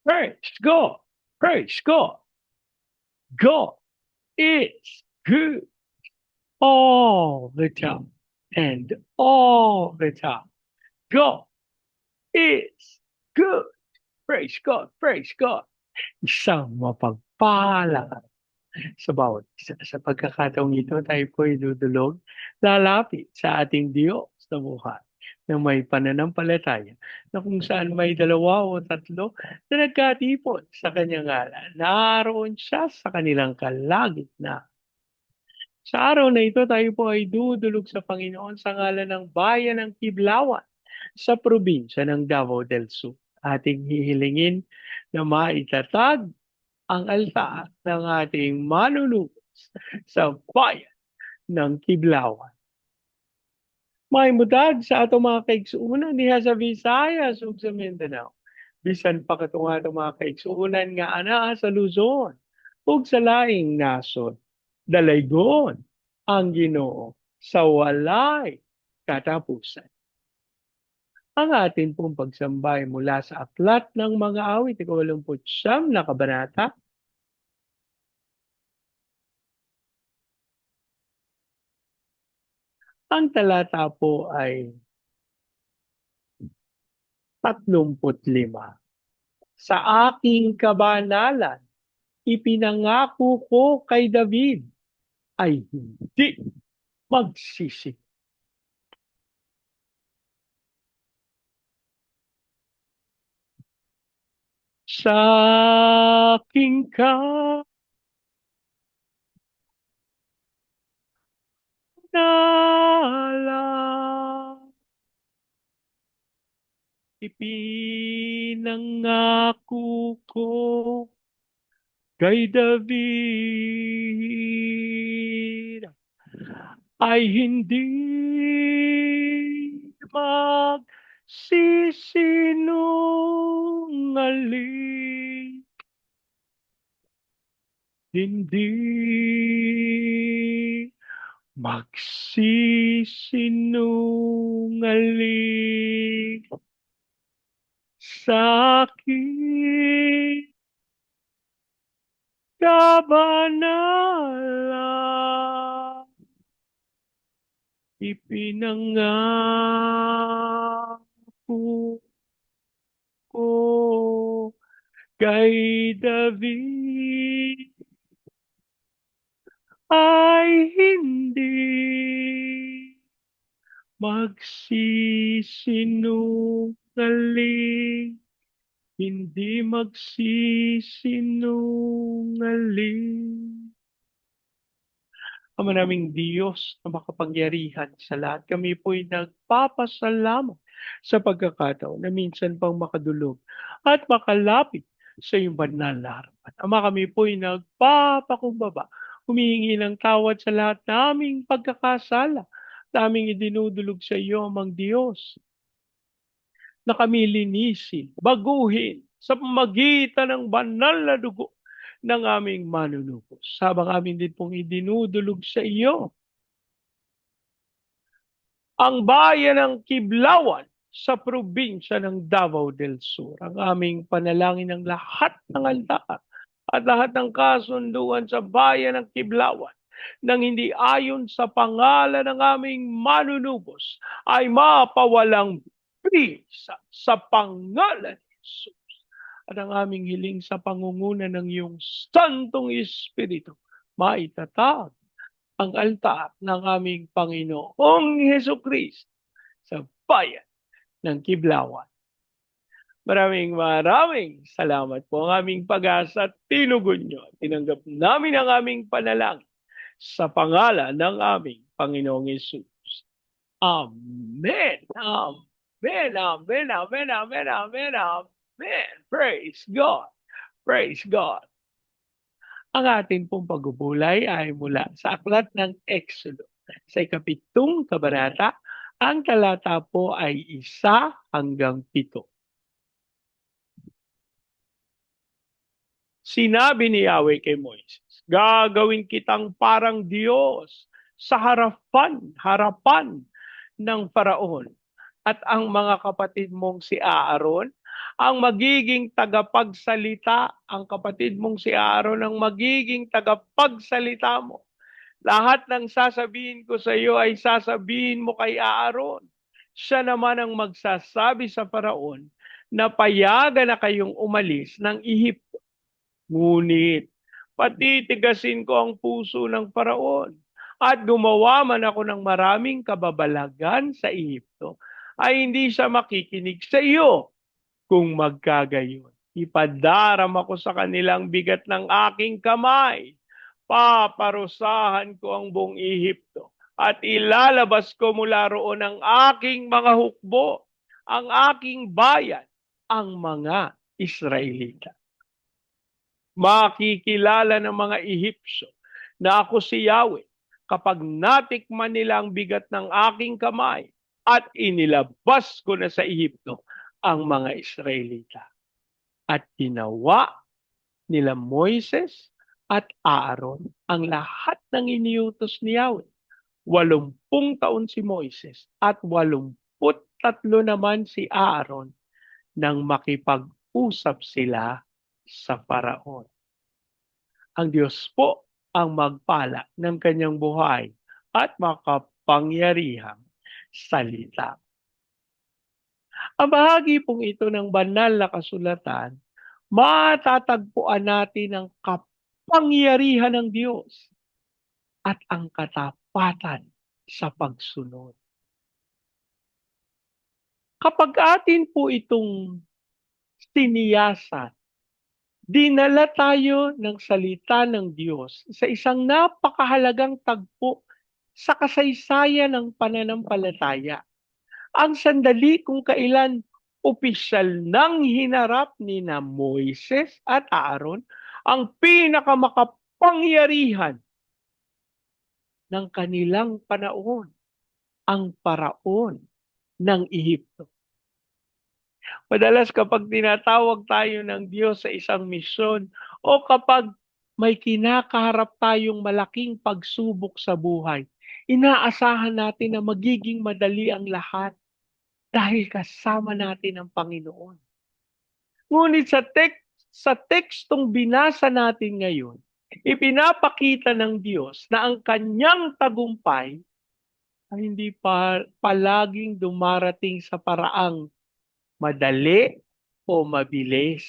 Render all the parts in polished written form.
Praise God. Praise God. God is good all the time and all the time. God is good. Praise God. Praise God. Isang mapagpala sa bawat isa. Sa pagkakataong ito, tayo po ay dudulog, lalapit sa ating Diyos na buhay na may pananampalataya na kung saan may dalawa o tatlo na nagkatipon sa kanyang ngalan. Naroon siya sa kanilang kalagitnaan. Sa araw na ito, tayo po ay dudulog sa Panginoon sa ngalan ng bayan ng Kiblawan sa probinsya ng Davao del Sur. Ating hihilingin na maitatag ang altar ng ating manunubos sa bayan ng Kiblawan. May mudag sa ato mga kaigsuunan diha sa Visayas ug sa Mindanao. Bisan pa katong ato mga kaigsuunan nga anaa sa Luzon ug sa laing nasod. Dalaygon ang Ginoo sa walay katapusan. Ang atin pong pagsambay mula sa aklat ng mga awit, 89 na kabanata. Ang talata po ay 35. Sa aking kabanalan, ipinangako ko kay David ay hindi magsisi. Sa aking kabanalan, ipinangako ko kay David ay hindi magsisinungaling. Hindi magsisinungaling sa akin kabanalan. Ipinangako ko kay David ay hindi magsisinungaling, hindi magsisinungaling. Ama naming Diyos na makapangyarihan sa lahat, kami po'y nagpapasalamat sa pagkakataon na minsan pang makadulog at makalapit sa iyong banal na harapan. Ama, kami po'y nagpapakumbaba, humihingi ng tawad sa lahat naming pagkakasala, naming idinudulog sa iyo, Amang Diyos, na kami linisin, baguhin sa pamagitan ng banal na dugo ng aming manunubos. Habang amin din pong idinudulog sa iyo ang bayan ng Kiblawan sa probinsya ng Davao del Sur. Ang aming panalangin ng lahat ng altar at lahat ng kasunduan sa bayan ng Kiblawan nang hindi ayon sa pangalan ng aming manunubos ay mapawalang bisa sa pangalan ni Jesus. At ang aming hiling sa pangunguna ng iyong Santong Espiritu, maitatag ang altar ng aming Panginoong Hesukristo sa bayan ng Kiblawan. Maraming salamat po. Ang aming pag-asa at tinugon nyo. Tinanggap namin ang aming panalangin sa pangalan ng aming Panginoong Yesus. Amen. Amen. Amen. Amen. Amen. Amen. Amen. Praise God. Praise God. Ang ating pong pagbubulay ay mula sa aklat ng Exodo. Sa ikapitong kabanata, ang talata po ay 1 hanggang 7. Sinabi ni Yahweh kay Moises, gagawin kitang parang Diyos sa harapan ng Faraon at ang mga kapatid mong si Aaron ang magiging tagapagsalita, ang kapatid mong si Aaron ang magiging tagapagsalita mo. Lahat ng sasabihin ko sa iyo ay sasabihin mo kay Aaron. Siya naman ang magsasabi sa Faraon na payagan na kayong umalis ng Ehipto. Ngunit patitigasin ko ang puso ng Faraon at gumawa man ako ng maraming kababalagan sa Ehipto, ay hindi siya makikinig sa iyo. Kung magkagayon, ipadaram ako sa kanilang bigat ng aking kamay. Paparusahan ko ang buong Ehipto at ilalabas ko mula roon ang aking mga hukbo, ang aking bayan, ang mga Israelita. Makikilala ng mga Ehipsyo na ako si Yahweh kapag natikman nila ang bigat ng aking kamay at inilabas ko na sa Ehipto ang mga Israelita. At ginawa nila Moises at Aaron ang lahat ng iniutos ni Yahweh. 80 taon si Moises at 83 naman si Aaron nang makipag-usap sila sa Paraon. Ang Diyos po ang magpala ng kanyang buhay at makapangyarihang salita. Ang bahagi pong ito ng banal na kasulatan, matatagpuan natin ang kapangyarihan ng Diyos at ang katapatan sa pagsunod. Kapag atin po itong siniyasan, dinala tayo ng salita ng Diyos sa isang napakahalagang tagpo sa kasaysayan ng pananampalataya. Ang sandali kung kailan opisyal nang hinarap ni na Moises at Aaron ang pinakamakapangyarihan ng kanilang panahon, ang paraon ng Ehipto. Madalas kapag tinatawag tayo ng Diyos sa isang misyon o kapag may kinakaharap tayong malaking pagsubok sa buhay, inaasahan natin na magiging madali ang lahat dahil kasama natin ang Panginoon. Ngunit sa tekstong binasa natin ngayon, ipinapakita ng Diyos na ang kanyang tagumpay ay hindi palaging dumarating sa paraang madali o mabilis.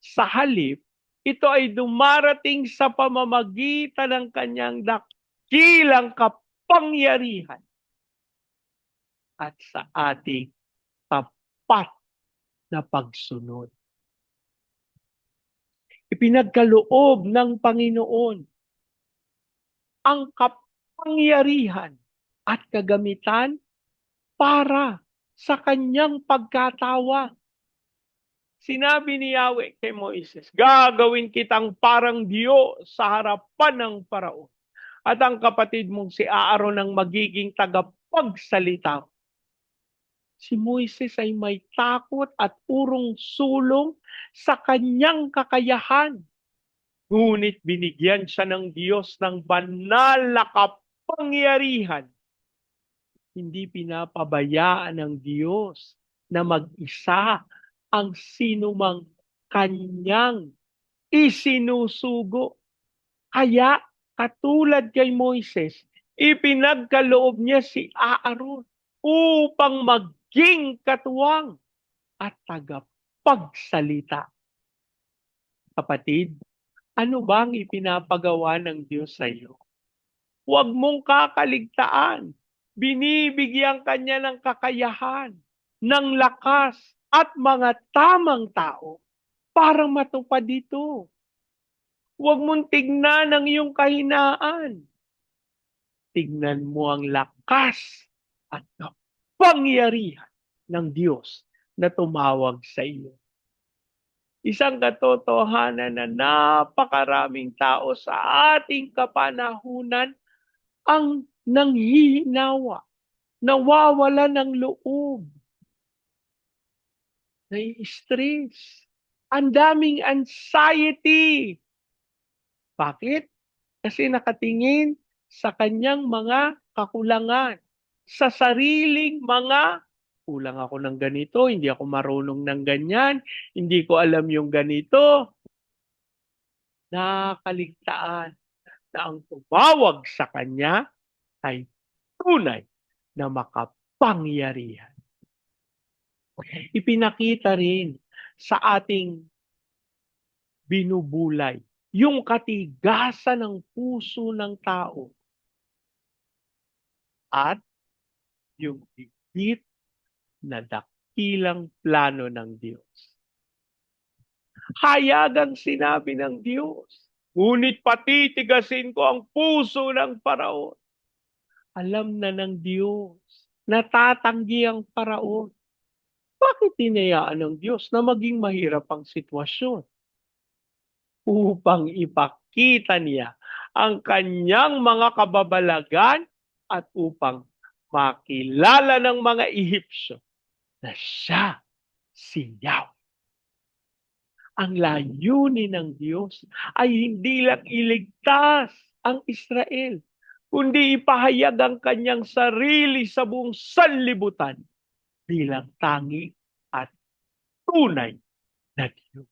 Sa halip, ito ay dumarating sa pamamagitan ng kanyang dakilang kapangyarihan at sa ating tapat na pagsunod. Ipinagkaloob ng Panginoon ang kapangyarihan at kagamitan para sa kanyang pagkatawa. Sinabi ni Yahweh kay Moises, gagawin kitang parang Diyos sa harapan ng Paraon. At ang kapatid mong si Aaron ang magiging tagapagsalita. Si Moises ay may takot at urong sulong sa kanyang kakayahan. Ngunit binigyan siya ng Diyos ng banal na kapangyarihan. Hindi pinapabayaan ng Diyos na mag-isa ang sinumang kanyang isinusugo. Kaya katulad kay Moises, ipinagkaloob niya si Aaron upang maging katuwang at tagapagsalita. Kapatid, ano bang ipinapagawa ng Diyos sa iyo? Huwag mong kakaligtaan. Binibigyan kanya ng kakayahan, ng lakas, at mga tamang tao para matupad ito. Huwag mong tignan ang iyong kahinaan. Tignan mo ang lakas at kapangyarihan ng Diyos na tumawag sa iyo. Isang katotohanan na napakaraming tao sa ating kapanahunan ang nanghihinawa, nawawala ng loob, nai-stress, ang daming anxiety. Bakit? Kasi nakatingin sa kanyang mga kakulangan, sa sariling mga kulang ako ng ganito, hindi ako marunong ng ganyan, hindi ko alam yung ganito. Nakakaligtaan na ang tumawag sa kanya ay tunay na makapangyarihan. Ipinakita rin sa ating binubulay yung katigasan ng puso ng tao at yung higit na dakilang plano ng Diyos. Hayagang sinabi ng Diyos, ngunit patitigasin ko ang puso ng Paraon. Alam na ng Diyos, natatanggi ang Paraon. Bakit tinayaan ng Diyos na maging mahirap ang sitwasyon? Upang ipakita niya ang kanyang mga kababalagan at upang makilala ng mga Ehipsyo na siya si Yahweh. Ang layunin ng Diyos ay hindi lang iligtas ang Israel, kundi ipahayag ang kanyang sarili sa buong sanlibutan bilang tangi at tunay na Diyos.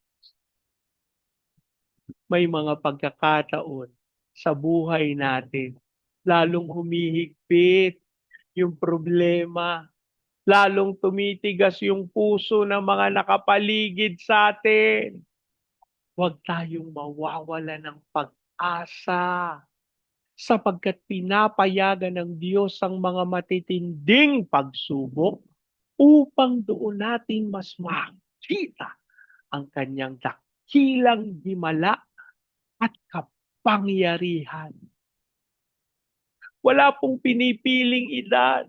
May mga pagkakataon sa buhay natin, lalong humihigpit yung problema, lalong tumitigas yung puso ng mga nakapaligid sa atin. Huwag tayong mawawala ng pag-asa sapagkat pinapayagan ng Diyos ang mga matitinding pagsubok upang doon natin mas makita ang kanyang dakilang himala at kapangyarihan. Wala pong pinipiling edad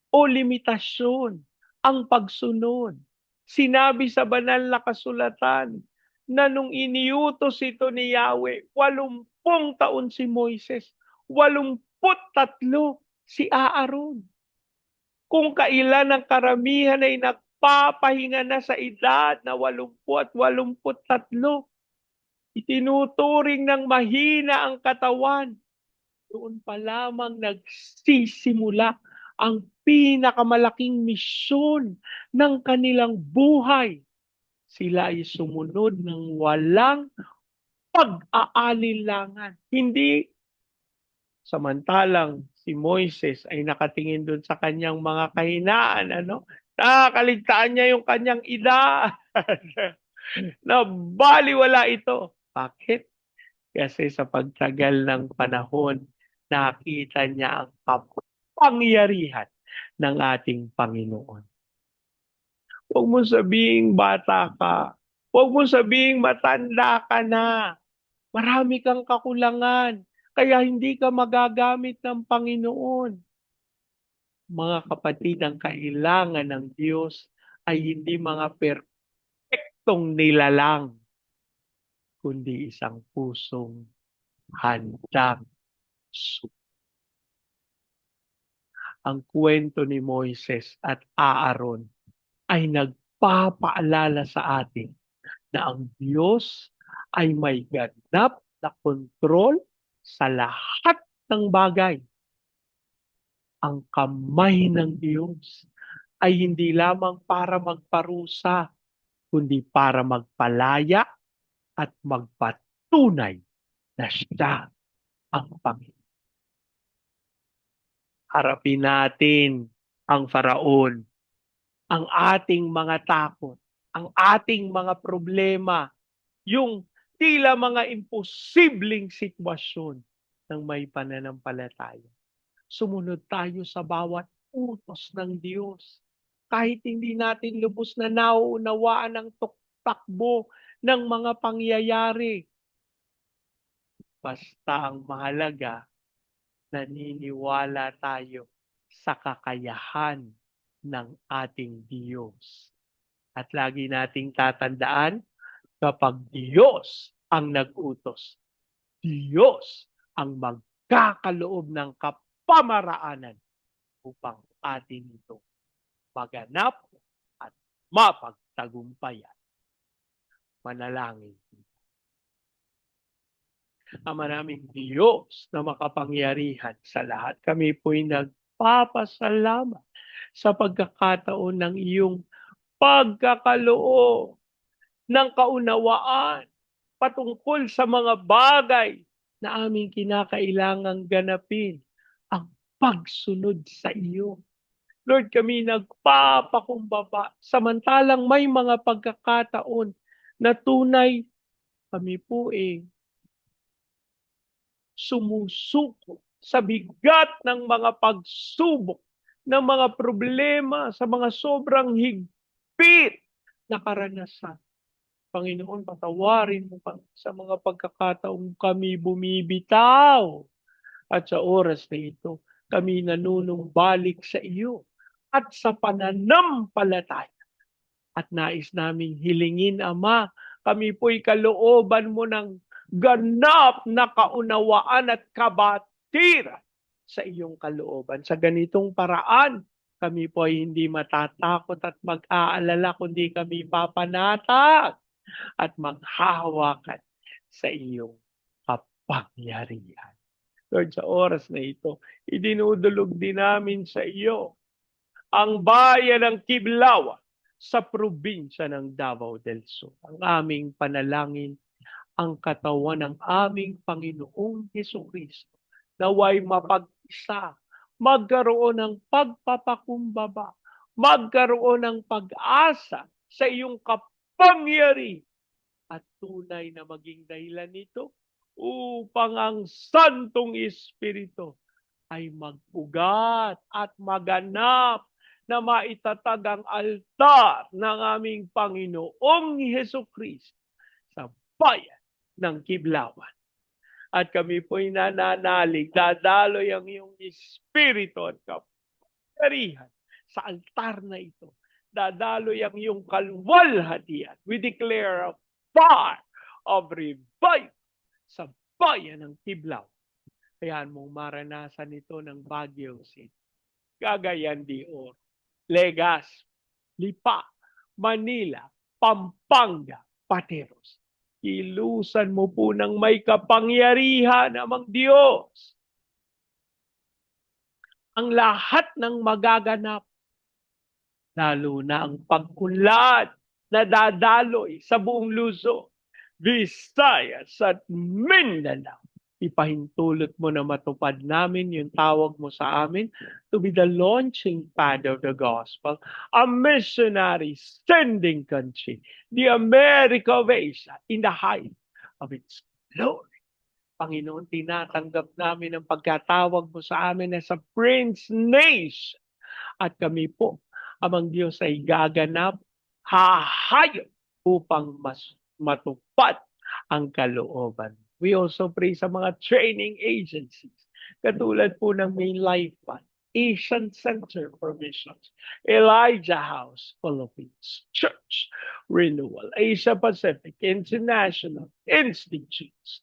o limitasyon ang pagsunod. Sinabi sa banal na kasulatan na nung iniutos ito ni Yahweh, 80 taon si Moises, 83 si Aaron. Kung kailan ang karamihan ay nagpapahinga na sa edad na 80 at 83, itinuturing ng mahina ang katawan. Doon pa lamang nagsisimula ang pinakamalaking misyon ng kanilang buhay. Sila ay sumunod ng walang pag-aalinlangan. Hindi samantalang si Moises ay nakatingin doon sa kanyang mga kahinaan, Nakakaligtaan niya yung kanyang edad. Na baliwala ito. Bakit? Kasi sa pagtagal ng panahon, nakita niya ang kapangyarihan ng ating Panginoon. Huwag mo sabihing bata ka. Huwag mo sabihing matanda ka na. Marami kang kakulangan. Kaya hindi ka magagamit ng Panginoon. Mga kapatid, ang kailangan ng Diyos ay hindi mga perpektong nilalang, kundi isang pusong handang sumunod. Ang kwento ni Moises at Aaron ay nagpapaalala sa atin na ang Diyos ay may ganap na kontrol sa lahat ng bagay. Ang kamay ng Diyos ay hindi lamang para magparusa, kundi para magpalaya at magpatunay na siya ang Panginoon. Harapin natin ang Faraon, ang ating mga takot, ang ating mga problema, yung tila mga imposibleng sitwasyon ng may pananampalataya. Sumunod tayo sa bawat utos ng Diyos. Kahit hindi natin lubos na nauunawaan ang takbo ng mga pangyayari. Basta ang mahalaga, naniniwala tayo sa kakayahan ng ating Diyos. At lagi nating tatandaan, kapag Diyos ang nag-utos, Diyos ang magkakaloob ng kapamaraanan upang atin ito maganap at mapagtagumpayan. Manalangin. Ama naming Diyos na makapangyarihan sa lahat, kami po'y nagpapasalamat sa pagkakataon ng iyong pagkakaloob ng kaunawaan patungkol sa mga bagay na aming kinakailangang ganapin ang pagsunod sa iyo. Lord, kami nagpapakumbaba samantalang may mga pagkakataon na tunay kami po sumusuko sa bigat ng mga pagsubok, ng mga problema, sa mga sobrang higpit na karanasan. Panginoon, patawarin mo pa sa mga pagkakataong kami bumibitaw. At sa oras na ito, kami nanunumbalik sa iyo at sa pananampalataya. At nais naming hilingin, Ama, kami po'y kalooban mo ng ganap na kaunawaan at kabatiran sa iyong kalooban. Sa ganitong paraan, kami po ay hindi matatakot at mag-aalala, kundi kami papanatag at maghahawakan sa iyong kapangyarihan. Lord, sa oras na ito, idinudulog din namin sa iyo ang bayan ng Kiblawa sa probinsya ng Davao del Sur. Ang aming panalangin, ang katawan ng aming Panginoong Hesukristo, naway mapag-isa, magkaroon ng pagpapakumbaba, magkaroon ng pag-asa sa iyong kapangyarihan at tunay na maging dahilan nito upang ang Santong Espiritu ay mag-ugat at maganap na maitatag ang altar ng aming Panginoong Hesukristo sa bayan ng Kiblawan. At kami po'y nananalig, dadaloy ang iyong Espiritu at kapangyarihan sa altar na ito. Dadaloy ang iyong kalwalhatian. We declare a fire of revival sa bayan ng Kiblawan. Kayaan mong maranasan ito ng Baguio City, Cagayan de Oro, Legazpi, Lipa, Manila, Pampanga, Pateros. Ilusan mo po ng may kapangyarihan amang Diyos ang lahat ng magaganap, lalo na ang pagkunlad na dadaloy sa buong Luzon, Visayas at Mindanao. Ipahintulot mo na matupad namin yung tawag mo sa amin to be the launching pad of the gospel, a missionary sending country, the America of Asia in the height of its glory. Panginoon, tinatanggap namin ang pagkatawag mo sa amin as a Prince Nation. At kami po, amang Diyos ay gaganap, hahayop upang mas matupad ang kalooban. We also pray sa mga training agencies, katulad po ng Main Life Fund, Asian Center for Missions, Elijah House, Philippines, Church Renewal, Asia Pacific, International Institutes.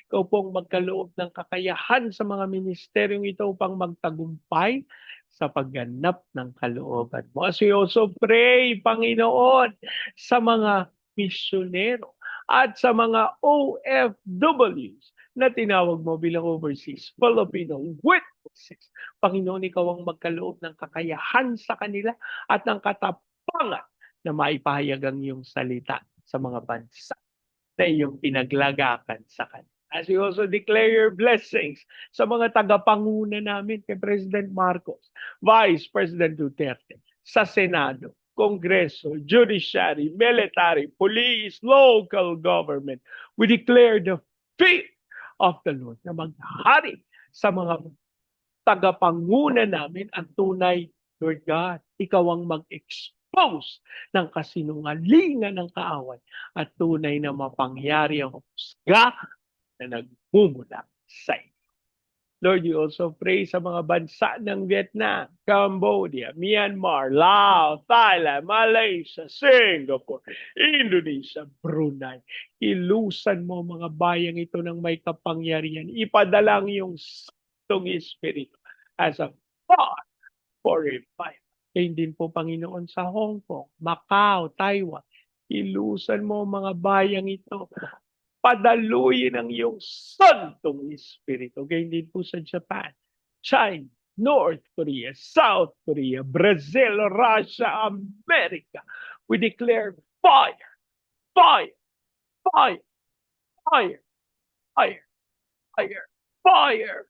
Ikaw pong magkaloob ng kakayahan sa mga ministeryong ito upang magtagumpay sa pagganap ng kalooban mo. As we also pray, Panginoon, sa mga misyonero at sa mga OFWs na tinawag mo bilang overseas Filipino witnesses. Panginoon, ikaw ang magkaloob ng kakayahan sa kanila at ng katapangan na maipahayag ang iyong salita sa mga bansa na iyong pinaglagakan sa kanila. As we also declare your blessings sa mga tagapanguna namin kay President Marcos, Vice President Duterte, sa Senado, Kongreso, Judiciary, Military, Police, Local Government. We declare the fear of the Lord na maghari sa mga tagapanguna namin at tunay, Lord God, ikaw ang mag-expose ng kasinungalingan ng kaaway at tunay na mapangyari ang husga na nagmumula sa iyo. Lord, you also pray sa mga bansa ng Vietnam, Cambodia, Myanmar, Laos, Thailand, Malaysia, Singapore, Indonesia, Brunei. Ilusan mo mga bayang ito ng may kapangyarihan. Ipadala ang iyong Santong Espiritu as a fire for revival. Kaya din po, Panginoon, sa Hong Kong, Macau, Taiwan. Ilusan mo mga bayang ito. Padaluyin ang iyong Santong Espiritu. Ganyan din po sa Japan, China, North Korea, South Korea, Brazil, Russia, America. We declare fire, fire, fire, fire, fire, fire, fire.